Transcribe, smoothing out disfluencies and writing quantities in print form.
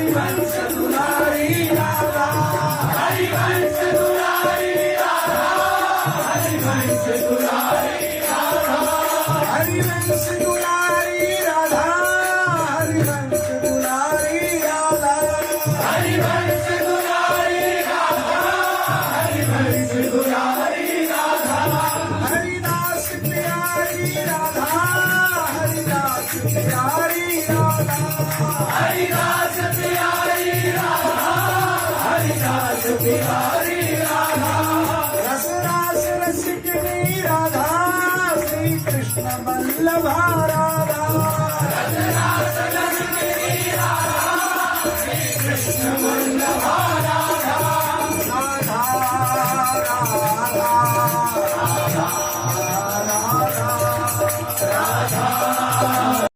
हरिवंश दुलारी राधा हरिवंश दुलारी राधा हरिवंश दुलारी राधा हरिवंश दुलारी राधा हरिवंश दुलारी राधा हरिवंश दुलारी राधा हरिवंश दुलारी राधा हरिदास प्यारी राधा हरिदास प्यारी राधा हरिदास प्यारी राधा हरिदास प्यारी राधा रस रास रसिकनी राधा श्री कृष्ण वल्लभा